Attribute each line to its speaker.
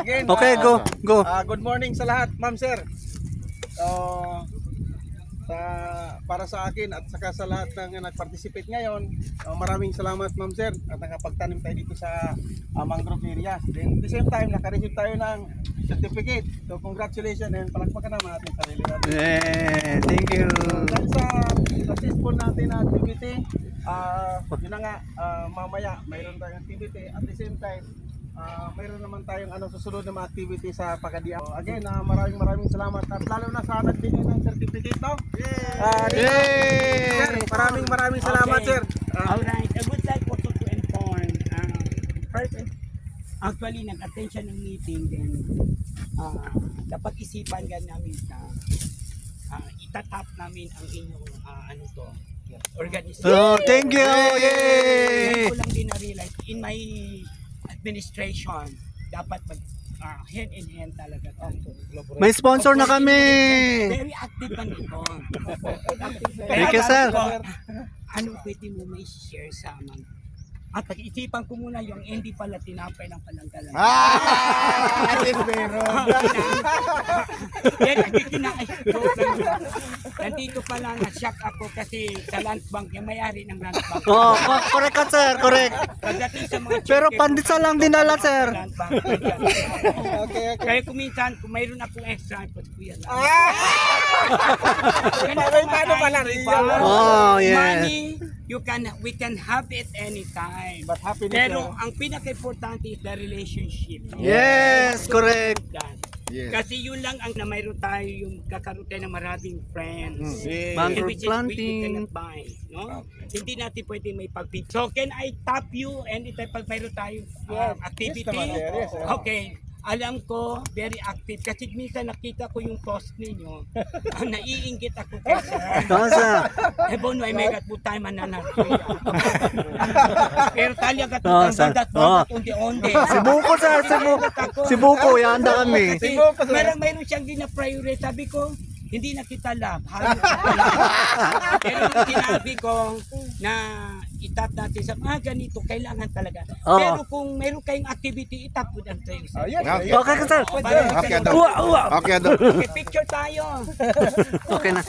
Speaker 1: Again,
Speaker 2: Okay, go.
Speaker 1: Good morning sa lahat, ma'am sir. Para sa akin at saka sa lahat ng nag-participate ngayon, maraming salamat ma'am sir at nakapagtanim tayo dito sa mangrove areas. Then at the same time, naka-receive tayo ng certificate. So congratulations and palakpakan naman natin sarili natin.
Speaker 2: Yeah, thank you.
Speaker 1: Dahil sa successful natin na activity, yun na nga, mamaya mayroon tayong activity. At the same time, mayroon naman tayong susunod na mga activity sa Pagadian. So, again, maraming salamat at lalo na sa nagbigay ng certificate, no?
Speaker 2: Yay!
Speaker 1: Sir, maraming salamat,
Speaker 3: Okay.
Speaker 1: sir.
Speaker 3: Alright, I would like also to inform, first, actually nag-attend siya ng meeting, then dapat isipan gan namin na itatap namin ang inyong organization.
Speaker 2: Oh, thank you. Yay!
Speaker 3: Ko lang din na-realize, in my administration, dapat mag hand in hand talaga.
Speaker 2: May sponsor na kami.
Speaker 3: Very active ka nito.
Speaker 2: Thank you, sir.
Speaker 3: Anong pwede mo may share sa amin? At pag-isipan ko muna yung hindi pala tinapay ng pananggalan. Yan, nandito pala na-shock ako kasi sa land bank, yung may-ari ng land bank.
Speaker 2: Oh, correct ka, sir. Correct.
Speaker 3: Pagdating sa mga
Speaker 2: Pero
Speaker 3: cheque,
Speaker 2: pandesal lang dinala, sir.
Speaker 3: land bank,
Speaker 1: Okay.
Speaker 3: kaya kuminsan, kung mayroon akong extra, pag kuya lang.
Speaker 1: Paano pala rin?
Speaker 2: Oh, yeah.
Speaker 3: Money, we can have it anytime.
Speaker 1: But happiness.
Speaker 3: Pero ang pinaka-importante is the relationship.
Speaker 2: Yes, correct.
Speaker 3: Kasi yun lang ang na mayroon tayo yung kakaroon tayo ng maraming friends.
Speaker 2: Mangrove
Speaker 3: Which is we
Speaker 2: planting.
Speaker 3: cannot buy, no? Hindi natin pwede may pag-feed. So can I tap you anytime pag mayroon tayo activity?
Speaker 1: Yes naman, yes.
Speaker 3: Okay. Alam ko, very active. Kasi minsan nakita ko yung post ninyo. Naiinggit ako kay sir.
Speaker 2: Sir.
Speaker 3: Bono ay megat po tayo mananar. Pero talaga ito
Speaker 2: Oh,
Speaker 3: ang
Speaker 2: sir.
Speaker 3: bandat
Speaker 2: Oh.
Speaker 3: undi-undi.
Speaker 2: Sibuko, sir. Sibuko. Yanda kami.
Speaker 3: Mayroon siyang di na priority. Sabi ko, hindi na kita love. Pero yung sinabi ko na itap natin sa mga ganito, kailangan talaga.
Speaker 2: Oo.
Speaker 3: Pero kung meron kayong activity, itap po lang tayo.
Speaker 1: Yes.
Speaker 2: Okay ka, sir.
Speaker 3: Okay,
Speaker 2: Uwa.
Speaker 3: okay, picture tayo.
Speaker 2: Okay na.